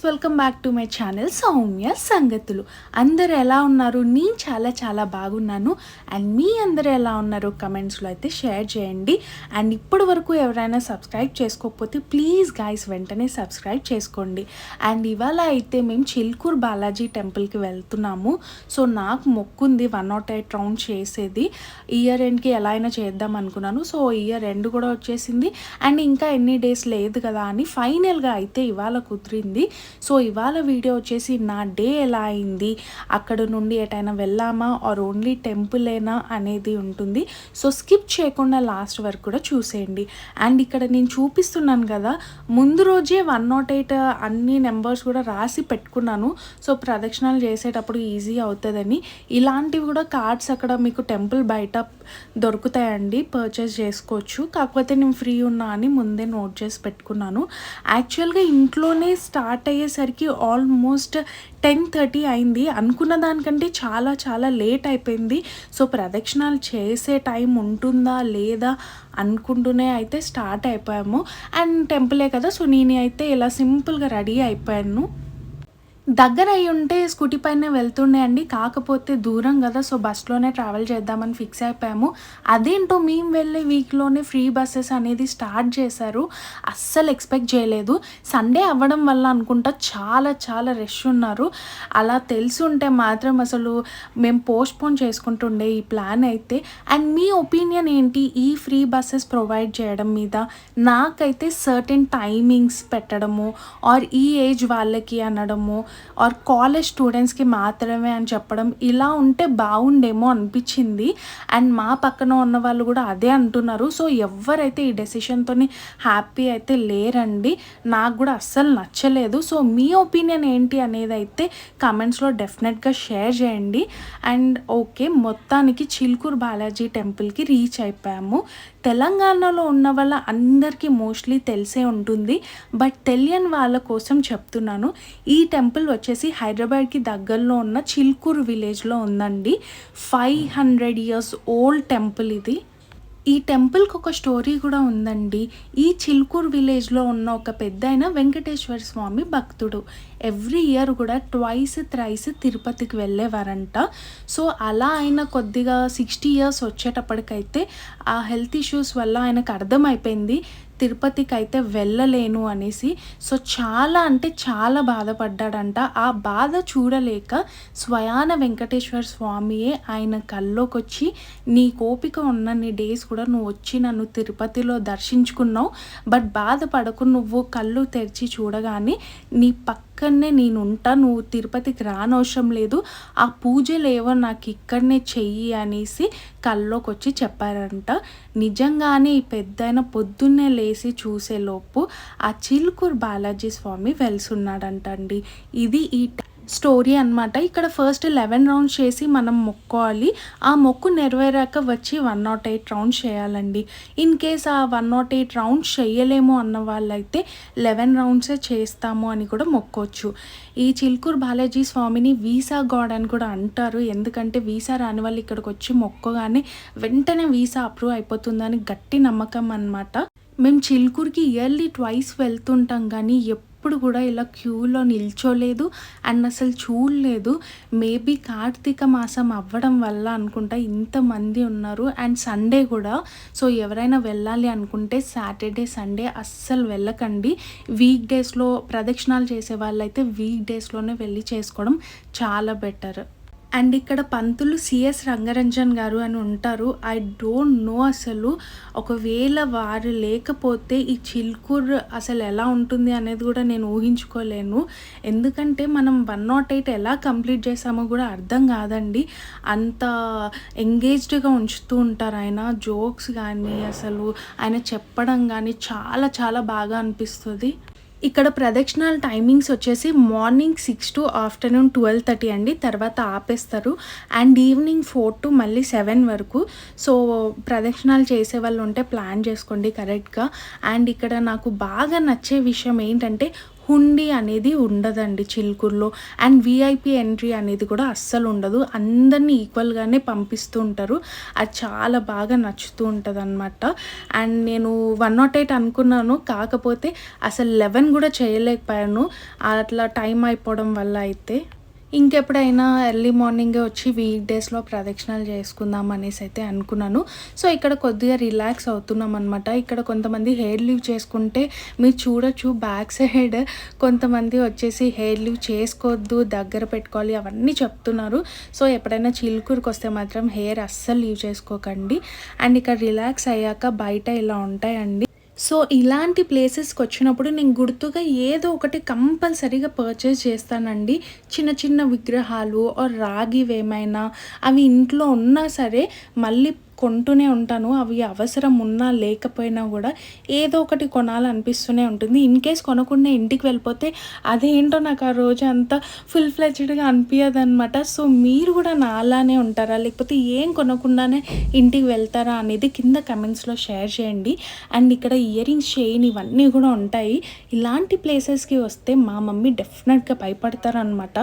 Welcome back to my channel Soumya సంగతులు. అందరు ఎలా ఉన్నారు? నేను చాలా చాలా బాగున్నాను. అండ్ మీ అందరు ఎలా ఉన్నారు కమెంట్స్లో అయితే షేర్ చేయండి. అండ్ ఇప్పటి వరకు ఎవరైనా సబ్స్క్రైబ్ చేసుకోకపోతే ప్లీజ్ గైస్ వెంటనే సబ్స్క్రైబ్ చేసుకోండి. అండ్ ఇవాళ అయితే మేము చిల్కూరు బాలాజీ టెంపుల్కి వెళ్తున్నాము. సో నాకు మొక్కుంది 108 రౌండ్ చేసేది. ఇయర్ ఎండ్కి ఎలా అయినా చేద్దాం అనుకున్నాను. సో ఇయర్ ఎండ్ కూడా వచ్చేసింది అండ్ ఇంకా ఎన్ని డేస్ లేదు కదా అని ఫైనల్గా అయితే ఇవాళ కుదిరింది. సో ఇవాళ వీడియో వచ్చేసి నా డే ఎలా అయింది, అక్కడ నుండి ఎటైనా వెళ్ళామా ఆర్ ఓన్లీ టెంపులేనా అనేది ఉంటుంది. సో స్కిప్ చేయకుండా లాస్ట్ వరకు కూడా చూసేయండి. అండ్ ఇక్కడ నేను చూపిస్తున్నాను కదా, ముందు రోజే 108 అన్ని నెంబర్స్ కూడా రాసి పెట్టుకున్నాను. సో ప్రదక్షిణాలు చేసేటప్పుడు ఈజీ అవుతుందని ఇలాంటివి కూడా కార్డ్స్ అక్కడ మీకు టెంపుల్ బయట దొరుకుతాయండి, పర్చేస్ చేసుకోవచ్చు. కాకపోతే నేను ఫ్రీ ఉన్నా అని ముందే నోట్ చేసి పెట్టుకున్నాను. యాక్చువల్గా ఇంట్లోనే స్టార్ట్ అయ్యేసరికి ఆల్మోస్ట్ 10:30 అయింది. అనుకున్న దానికంటే చాలా చాలా లేట్ అయిపోయింది. సో ప్రదక్షిణాలు చేసే టైం ఉంటుందా లేదా అనుకుంటూనే అయితే స్టార్ట్ అయిపోయాము. అండ్ టెంపులే కదా, సో నేను అయితే ఇలా సింపుల్గా రెడీ అయిపోయాను. దగ్గర అయి ఉంటే స్కూటీ పైనే వెళ్తుండే అండి, కాకపోతే దూరం కదా, సో బస్లోనే ట్రావెల్ చేద్దామని ఫిక్స్ అయిపోయాము. అదేంటో మేము వెళ్ళే వీక్లోనే ఫ్రీ బస్సెస్ అనేది స్టార్ట్ చేశారు. అస్సలు ఎక్స్పెక్ట్ చేయలేదు. సండే అవ్వడం వల్ల అనుకుంటా చాలా చాలా రష్ ఉన్నారు. అలా తెలిసి ఉంటే మాత్రం అసలు మేము పోస్ట్పోన్ చేసుకుంటుండే ఈ ప్లాన్ అయితే. అండ్ మీ ఒపీనియన్ ఏంటి ఈ ఫ్రీ బస్సెస్ ప్రొవైడ్ చేయడం మీద? నాకైతే సర్టెన్ టైమింగ్స్ పెట్టడము ఆర్ ఈ ఏజ్ వాళ్ళకి అనడము ఆర్ కాలేజ్ స్టూడెంట్స్కి మాత్రమే అని చెప్పడం, ఇలా ఉంటే బాగుండేమో అనిపించింది. అండ్ మా పక్కన ఉన్న వాళ్ళు కూడా అదే అంటున్నారు. సో ఎవరైతే ఈ డెసిషన్తో హ్యాపీ అయితే లేరండి. నాకు కూడా అస్సలు నచ్చలేదు. సో మీ ఒపీనియన్ ఏంటి అనేది అయితే కమెంట్స్లో డెఫినెట్గా షేర్ చేయండి. అండ్ ఓకే, మొత్తానికి చిల్కూరు బాలాజీ టెంపుల్కి రీచ్ అయిపోయాము. తెలంగాణలో ఉన్న వాళ్ళ అందరికీ మోస్ట్లీ తెలిసే ఉంటుంది, బట్ తెలియని వాళ్ళ కోసం చెప్తున్నాను. ఈ టెంపుల్ వచ్చేసి హైదరాబాద్కి దగ్గరలో ఉన్న చిల్కూరు విలేజ్లో ఉందండి. 500 years ఓల్డ్ టెంపుల్ ఇది. ఈ టెంపుల్కి ఒక స్టోరీ కూడా ఉందండి. ఈ చిల్కూరు విలేజ్లో ఉన్న ఒక పెద్దాయన వెంకటేశ్వర స్వామి భక్తుడు. ఎవ్రీ ఇయర్ కూడా త్రైస్ తిరుపతికి వెళ్ళేవారంట. సో అలా ఆయన కొద్దిగా 60 years వచ్చేటప్పటికైతే ఆ హెల్త్ ఇష్యూస్ వల్ల ఆయనకు అర్థమైపోయింది తిరుపతికి అయితే వెళ్ళలేను అనేసి. సో చాలా అంటే చాలా బాధపడ్డాడంట. ఆ బాధ చూడలేక స్వయాన వెంకటేశ్వర స్వామియే ఆయన కల్లోకి వచ్చి, నీ కోపిక ఉన్నన్ని డేస్ కూడా నువ్వు వచ్చి నన్ను తిరుపతిలో దర్శించుకున్నావు, బట్ బాధపడకు, నువ్వు కళ్ళు తెరిచి చూడగానే నీ పక్కనే నేను ఉంటా, నువ్వు తిరుపతికి రానవసరం లేదు, ఆ పూజలు ఏవో నాకు ఇక్కడనే చెయ్యి అనేసి కల్లోకి వచ్చి చెప్పారంట. నిజంగానే ఈ పెద్దాయన పొద్దున్నే లేసి చూసేలోపు ఆ చిల్కూరు బాలాజీ స్వామి వెలుసున్నాడంట అండి. ఇది ఈ స్టోరీ అనమాట. ఇక్కడ ఫస్ట్ 11 రౌండ్స్ చేసి మనం మొక్కోవాలి. ఆ మొక్కు నెరవేరాక వచ్చి 108 రౌండ్స్ చేయాలండి. ఇన్ కేస్ ఆ 108 రౌండ్స్ చేయలేము అన్న వాళ్ళైతే 11 రౌండ్సే చేస్తాము అని కూడా మొక్కోవచ్చు. ఈ చిల్కూరు బాలాజీ స్వామిని వీసా గాడ్ అని కూడా అంటారు. ఎందుకంటే వీసా రాని వాళ్ళు ఇక్కడికి వచ్చి మొక్కగానే వెంటనే వీసా అప్రూవ్ అయిపోతుందని గట్టి నమ్మకం అన్నమాట. మేము చిల్కూరుకి ఇయర్లీ 2 వెళ్తుంటాం, కానీ ఎప్పుడు కూడా ఇలా క్యూలో నిల్చోలేదు అండ్ అసలు చూడలేదు. మేబీ కార్తీక మాసం అవ్వడం వల్ల అనుకుంటా ఇంతమంది ఉన్నారు. అండ్ సండే కూడా. సో ఎవరైనా వెళ్ళాలి అనుకుంటే సాటర్డే సండే అస్సలు వెళ్ళకండి. వీక్ డేస్లో ప్రదక్షిణాలు చేసే వాళ్ళైతే వీక్ డేస్లోనే వెళ్ళి చేసుకోవడం చాలా బెటర్. అండ్ ఇక్కడ పంతులు సిఎస్ రంగరంజన్ గారు అని ఉంటారు. ఐ డోంట్ నో అసలు ఒకవేళ వారు లేకపోతే ఈ చిల్కూరు అసలు ఎలా ఉంటుంది అనేది కూడా నేను ఊహించుకోలేను. ఎందుకంటే మనం 108 ఎలా కంప్లీట్ చేసామో కూడా అర్థం కాదండి. అంత ఎంగేజ్డ్గా ఉంచుతూ ఉంటారు ఆయన. జోక్స్ కానీ అసలు ఆయన చెప్పడం కానీ చాలా చాలా బాగా అనిపిస్తుంది. ఇక్కడ ప్రదక్షిణాల టైమింగ్స్ వచ్చేసి మార్నింగ్ 6 to ఆఫ్టర్నూన్ 12:30 అండి. తర్వాత ఆపేస్తారు. అండ్ ఈవినింగ్ 4 to మళ్ళీ 7 వరకు. సో ప్రదక్షిణాలు చేసే వాళ్ళు ఉంటే ప్లాన్ చేసుకోండి కరెక్ట్గా. అండ్ ఇక్కడ నాకు బాగా నచ్చే విషయం ఏంటంటే హుండీ అనేది ఉండదండి చిలుకూరులో. అండ్ వీఐపీ ఎంట్రీ అనేది కూడా అస్సలు ఉండదు. అందరినీ ఈక్వల్గానే పంపిస్తూ ఉంటారు. అది చాలా బాగా నచ్చుతూ ఉంటుందన్నమాట. అండ్ నేను 108 అనుకున్నాను, కాకపోతే అసలు 11 కూడా చేయలేకపోయాను అట్లా టైం అయిపోవడం వల్ల. అయితే ఇంకెప్పుడైనా ఎర్లీ మార్నింగే వచ్చి వీక్ డేస్‌లో ప్రదక్షిణాలు చేసుకుందాం అనేసి అయితే అనుకున్నాను. సో, ఇక్కడ కొద్దిగా రిలాక్స్ అవుతున్నాం అనమాట. ఇక్కడ కొంతమంది హెయిర్ లీవ్ చేసుకుంటే మీరు చూడొచ్చు బ్యాక్ సైడ్ కొంతమంది వచ్చేసి హెయిర్ లీవ్ చేసుకోవద్దు, దగ్గర పెట్టుకోవాలి అవన్నీ చెప్తున్నారు. సో, ఎప్పుడైనా చిలుకూరుకొస్తే మాత్రం హెయిర్ అస్సలు లీవ్ చేసుకోకండి. అండ్ ఇక్కడ రిలాక్స్ అయ్యాక బయట ఇలా ఉంటాయండి. సో, ఇలాంటి ప్లేసెస్‌కొచ్చినప్పుడు నేను గుర్తుగా ఏదో ఒకటి కంపల్సరీగా పర్చేస్ చేస్తానండి. చిన్న చిన్న విగ్రహాలు ఆర్ రాగివేమైనా అవి ఇంట్లో ఉన్నా సరే మళ్ళీ కొంటూనే ఉంటాను. అవి అవసరం ఉన్నా లేకపోయినా కూడా ఏదో ఒకటి కొనాలనిపిస్తూనే ఉంటుంది. ఇన్‌కేస్ కొనకుండా ఇంటికి వెళ్ళిపోతే అదేంటో నాకు ఆ రోజు అంతా ఫుల్ ఫ్లెడ్జ్డ్‌గా అనిపియదనమాట. సో, మీరు కూడా నాలానే ఉంటారా? లేకపోతే ఏం కొనకుండానే ఇంటికి వెళ్తారా అనేది కింద కమెంట్స్‌లో షేర్ చేయండి. అండ్ ఇక్కడ ఇయర్ రింగ్స్, చైన్ ఇవన్నీ కూడా ఉంటాయి. ఇలాంటి ప్లేసెస్‌కి వస్తే మా మమ్మీ డెఫినెట్‌గా భయపడతారనమాట.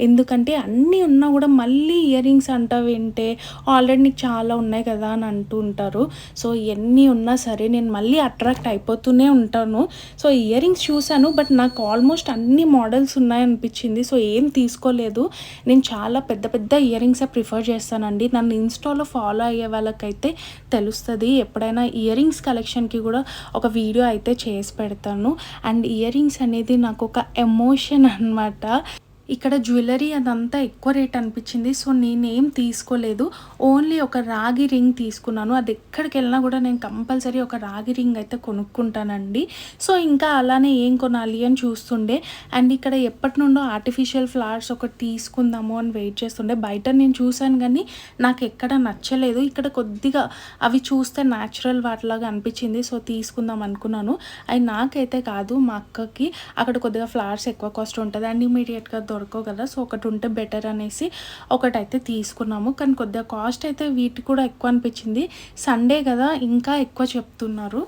ఎందుకంటే అన్నీ ఉన్నా కూడా మళ్ళీ ఇయర్ రింగ్స్ అంటావేంటే, ఆల్రెడీ నీకు చాలా ఉన్నాయి కదా అని అంటూ ఉంటారు. సో, ఎన్ని ఉన్నా సరే నేను మళ్ళీ అట్రాక్ట్ అయిపోతూనే ఉంటాను. సో, ఇయర్ రింగ్స్ చూశాను, బట్ నాకు ఆల్మోస్ట్ అన్ని మోడల్స్ ఉన్నాయనిపించింది. సో, ఏం తీసుకోలేదు. నేను చాలా పెద్ద పెద్ద ఇయర్ రింగ్సే ప్రిఫర్ చేస్తానండి. నన్ను ఇన్‌స్టాలో ఫాలో అయ్యే వాళ్ళకైతే తెలుస్తది. ఎప్పుడైనా ఇయర్ రింగ్స్ కలెక్షన్‌కి కూడా ఒక వీడియో అయితే చేసి పెడతాను. అండ్ ఇయర్ రింగ్స్ అనేది నాకు ఒక ఎమోషన్ అనమాట. ఇక్కడ జ్యువెలరీ అదంతా ఎక్కువ రేట్ అనిపించింది. సో, నేనేం తీసుకోలేదు. ఓన్లీ ఒక రాగి రింగ్ తీసుకున్నాను. అది ఎక్కడికెళ్ళినా కూడా నేను కంపల్సరీ ఒక రాగి రింగ్ అయితే కొనుక్కుంటానండి. సో, ఇంకా అలానే ఏం కొనాలి అని చూస్తుండే. అండ్ ఇక్కడ ఎప్పటినుండో ఆర్టిఫిషియల్ ఫ్లవర్స్ ఒకటి తీసుకుందాము అని వెయిట్ చేస్తుండే. బయట నేను చూశాను కానీ నాకు ఎక్కడ నచ్చలేదు. ఇక్కడ కొద్దిగా అవి చూస్తే న్యాచురల్ వాటిలాగా అనిపించింది. సో, తీసుకుందాం అనుకున్నాను. అవి నాకైతే కాదు, మా అక్కకి. అక్కడ కొద్దిగా ఫ్లవర్స్ ఎక్కువ కాస్ట్ ఉంటుంది అండ్ ఇమీడియట్‌గా దొరకవు కదా. సో, ఒకటి ఉంటే బెటర్ అనేసి ఒకటైతే తీసుకున్నాము. కానీ కొద్దిగా కాస్ట్ అయితే వీటికి కూడా ఎక్కువ అనిపించింది. సండే కదా ఇంకా ఎక్కువ చెప్తున్నారు.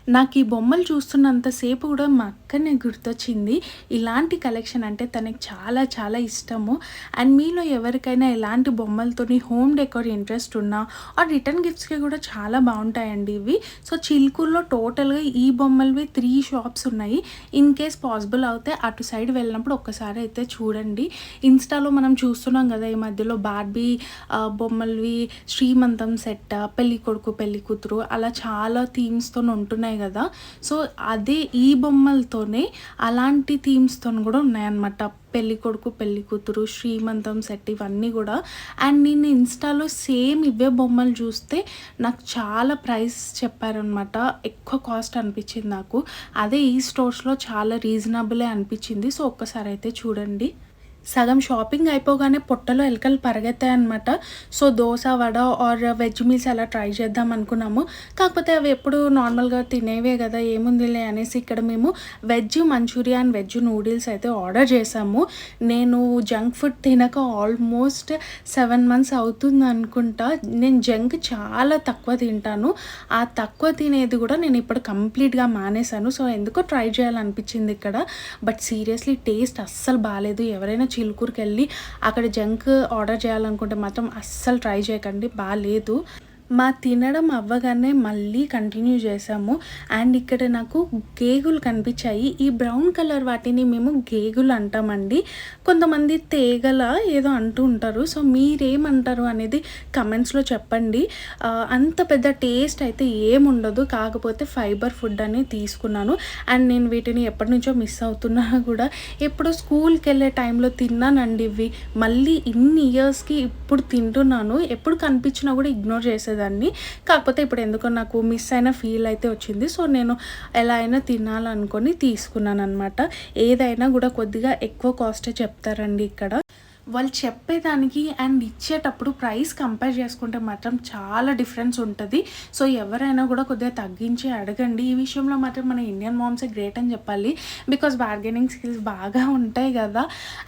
నాకు ఈ బొమ్మలు చూస్తున్నంత సేపు కూడా మా అక్కనే గుర్తొచ్చింది. ఇలాంటి కలెక్షన్ అంటే తనకి చాలా చాలా ఇష్టము. అండ్ మీలో ఎవరికైనా ఎలాంటి బొమ్మలతోని హోమ్ డెకోర్ ఇంట్రెస్ట్ ఉన్నా ఆర్ రిటర్న్ గిఫ్ట్స్‌కి కూడా చాలా బాగుంటాయండి ఇవి. సో, చిలుకూరులో టోటల్‌గా ఈ బొమ్మలవి 3 షాప్స్ ఉన్నాయి. ఇన్ కేస్ పాసిబుల్ అవుతే అటు సైడ్ వెళ్ళినప్పుడు ఒక్కసారి అయితే చూడండి. ఇన్‌స్టాలో మనం చూస్తున్నాం కదా ఈ మధ్యలో బార్బీ బొమ్మలవి శ్రీమంతం సెట్, పెళ్ళికొడుకు పెళ్ళికూతురు అలా చాలా థీమ్స్‌తోని ఉంటున్నాయి కదా. సో, అదే ఈ బొమ్మలతోనే అలాంటి థీమ్స్‌తోని కూడా ఉన్నాయన్నమాట. పెళ్ళికొడుకు పెళ్ళికూతురు, శ్రీమంతం సెట్ ఇవన్నీ కూడా. అండ్ నేను ఇన్‌స్టాలో సేమ్ ఇవే బొమ్మలు చూస్తే నాకు చాలా ప్రైస్ చెప్పారనమాట. ఎక్కువ కాస్ట్ అనిపించింది నాకు. అదే ఈ స్టోర్స్‌లో చాలా రీజనబులే అనిపించింది. సో, ఒక్కసారి అయితే చూడండి. సగం షాపింగ్ అయిపోగానే పొట్టలో ఎలకలు పరిగెత్తాయనమాట. So, dosa, vada or veg meals అలా ట్రై చేద్దాం అనుకున్నాము. కాకపోతే అవి ఎప్పుడు నార్మల్‌గా తినేవే కదా, ఏముందిలే అనేసి ఇక్కడ మేము veg manchuria and veg noodles అయితే ఆర్డర్ చేసాము. నేను జంక్ ఫుడ్ తినక ఆల్మోస్ట్ 7 మంత్స్ అవుతుంది అనుకుంటా. నేను జంక్ చాలా తక్కువ తింటాను. ఆ తక్కువ తినేది కూడా నేను ఇప్పుడు కంప్లీట్‌గా మానేశాను. సో, ఎందుకో ట్రై చేయాలనిపించింది ఇక్కడ. బట్ సీరియస్లీ టేస్ట్ అస్సలు బాలేదు. ఎవరైనా చిలుకూరుకెళ్ళి అక్కడ జంక్ ఆర్డర్ చేయాలనుకుంటే మాత్రం అస్సలు ట్రై చేయకండి, బాలేదు. మా తినడం అవ్వగానే మళ్ళీ కంటిన్యూ చేసాము. అండ్ ఇక్కడ నాకు గేగులు కనిపించాయి. ఈ బ్రౌన్ కలర్ వాటిని మేము గేగులు అంటామండి. కొంతమంది తేగల ఏదో అంటూ ఉంటారు. సో, మీరేమంటారు అనేది కమెంట్స్లో చెప్పండి. అంత పెద్ద టేస్ట్ అయితే ఏముండదు, కాకపోతే ఫైబర్ ఫుడ్ అని తీసుకున్నాను. అండ్ నేను వీటిని ఎప్పటి నుంచో మిస్ అవుతున్నా కూడా. ఎప్పుడు స్కూల్కి వెళ్ళే టైంలో తిన్నానండి ఇవి. మళ్ళీ ఇన్ని ఇయర్స్కి ఇప్పుడు తింటున్నాను. ఎప్పుడు కనిపించినా కూడా ఇగ్నోర్ చేసేదాన్ని. కాకపోతే ఇప్పుడు ఎందుకో నాకు మిస్ అయిన ఫీల్ అయితే వచ్చింది. సో, నేను ఎలా అయినా తినాలనుకొని తీసుకున్నాను అనమాట. ఏదైనా కూడా కొద్దిగా ఎక్కువ కాస్టే చెప్తారండి ఇక్కడ. వాళ్ళు చెప్పేదానికి అండ్ ఇచ్చేటప్పుడు ప్రైస్ కంపేర్ చేసుకుంటే మాత్రం చాలా డిఫరెన్స్ ఉంటుంది. సో ఎవరైనా కూడా కొద్దిగా తగ్గించి అడగండి. ఈ విషయంలో మాత్రం మన ఇండియన్ మామ్సే గ్రేట్ అని చెప్పాలి. బికాజ్ బార్గెనింగ్ స్కిల్స్ బాగా ఉంటాయి కదా.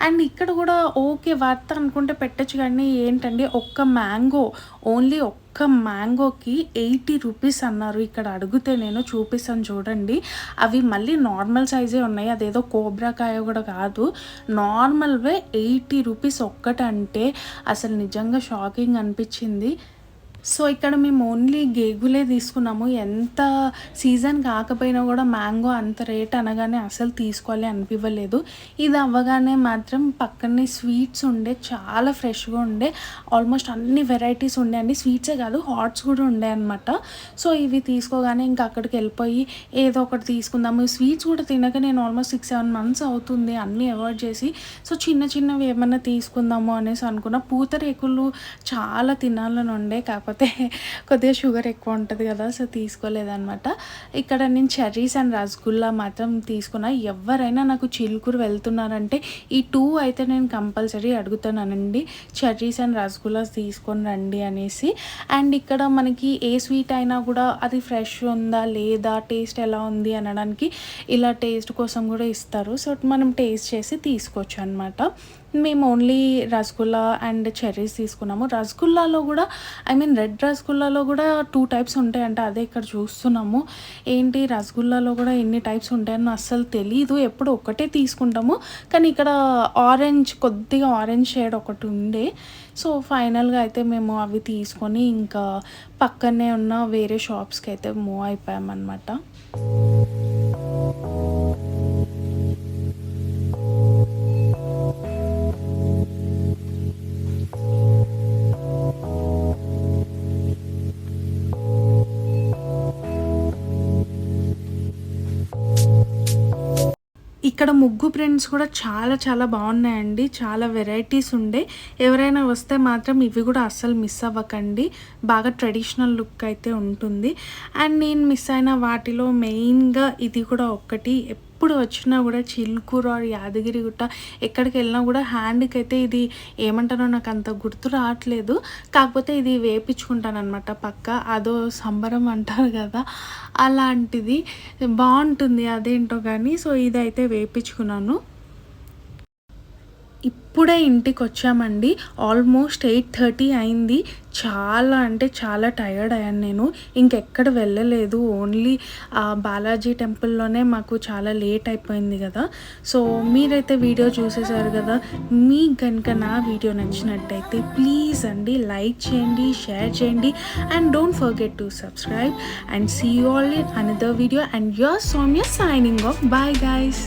అండ్ ఇక్కడ కూడా ఓకే వర్త్ అనుకుంటే పెట్టచ్చు, కానీ ఏంటండి ఒక్క మ్యాంగో ఓన్లీ ఒక్క మ్యాంగోకి 80 రూపీస్ అన్నారు. ఇక్కడ అడిగితే నేను చూపిస్తాను చూడండి. అవి మళ్ళీ నార్మల్ సైజే ఉన్నాయి, అదేదో కోబ్రాకాయ కూడా కాదు, నార్మల్వే 80 రూపీస్ ఒక్కటంటే అసలు నిజంగా షాకింగ్ అనిపించింది. సో ఇక్కడ మేము ఓన్లీ గేగులే తీసుకున్నాము. ఎంత సీజన్ కాకపోయినా కూడా మ్యాంగో అంత రేట్ అనగానే అసలు తీసుకోవాలి అనిపించలేదు. ఇది అవ్వగానే మాత్రం పక్కనే స్వీట్స్ ఉండే, చాలా ఫ్రెష్గా ఉండే, ఆల్మోస్ట్ అన్ని వెరైటీస్ ఉండే అండి. స్వీట్సే కాదు హాట్స్ కూడా ఉండే అనమాట. సో ఇవి తీసుకోగానే ఇంకా అక్కడికి వెళ్ళిపోయి ఏదో ఒకటి తీసుకుందాము. స్వీట్స్ కూడా తినక నేను ఆల్మోస్ట్ 6-7 months అవుతుంది అన్నీ అవాయిడ్ చేసి. సో చిన్నవి ఏమన్నా తీసుకుందాము అనేసి అనుకున్నా. పూతరేకులు చాలా తినాలని ఉండే, కాకపోతే కొద్దిగా షుగర్ ఎక్కువ ఉంటుంది కదా, సో తీసుకోలేదన్నమాట. ఇక్కడ నేను చెర్రీస్ అండ్ రసగుల్లా మాత్రం తీసుకున్నా. ఎవరైనా నాకు చిలుకూరు వెళ్తున్నారంటే ఈ 2 అయితే నేను కంపల్సరీ అడుగుతానండి, చెర్రీస్ అండ్ రసగుల్లాస్ తీసుకొని రండి అనేసి. అండ్ ఇక్కడ మనకి ఏ స్వీట్ అయినా కూడా అది ఫ్రెష్ ఉందా లేదా, టేస్ట్ ఎలా ఉంది అనడానికి ఇలా టేస్ట్ కోసం కూడా ఇస్తారు. సో మనం టేస్ట్ చేసి తీసుకోవచ్చు అనమాట. మేము ఓన్లీ రసగుల్లా అండ్ చెర్రీస్ తీసుకున్నాము. రసగుల్లాలో కూడా రెడ్ రసగుల్లాలో కూడా 2 టైప్స్ ఉంటాయంట, అదే ఇక్కడ చూస్తున్నాము. ఏంటి రసగుల్లాలో కూడా ఎన్ని టైప్స్ ఉంటాయని అస్సలు తెలీదు, ఎప్పుడు ఒకటే తీసుకుంటాము. కానీ ఇక్కడ కొద్దిగా ఆరెంజ్ షేడ్ ఒకటి ఉండే. సో ఫైనల్గా అయితే మేము అవి తీసుకొని ఇంకా పక్కనే ఉన్న వేరే షాప్స్కి అయితే మూవ్ అయిపోయామన్నమాట. ఇక్కడ ముగ్గు ప్రింట్స్ కూడా చాలా బాగున్నాయండి, చాలా వెరైటీస్ ఉండే. ఎవరైనా వస్తే మాత్రం ఇవి కూడా అస్సలు మిస్ అవ్వకండి, బాగా ట్రెడిషనల్ లుక్ అయితే ఉంటుంది. అండ్ నేను మిస్ అయిన వాటిలో మెయిన్గా ఇది కూడా ఒక్కటి. ఎప్పుడు వచ్చినా కూడా చిలుకూరు ఆర్ యాదగిరిగుట్ట ఎక్కడికి వెళ్ళినా కూడా హ్యాండ్కి అయితే ఇది ఏమంటారో నాకు అంత గుర్తు రావట్లేదు, కాకపోతే ఇది వేపించుకుంటాను అనమాట పక్క. అదో సంబరం అంటారు కదా, అలాంటిది బాగుంటుంది అదేంటో కానీ. సో ఇదైతే వేపించుకున్నాను. ఇప్పుడే ఇంటికి వచ్చామండి, ఆల్మోస్ట్ 8:30 అయింది. చాలా టైర్డ్ అయ్యాను నేను, ఇంకెక్కడ వెళ్ళలేదు. ఓన్లీ బాలాజీ టెంపుల్లోనే మాకు చాలా లేట్ అయిపోయింది కదా. సో మీరైతే వీడియో చూసేసారు కదా, మీకు కనుక నా వీడియో నచ్చినట్టయితే ప్లీజ్ అండి లైక్ చేయండి, షేర్ చేయండి, and don't forget to subscribe. And see you all in another video. And your Soumya signing off. Bye guys.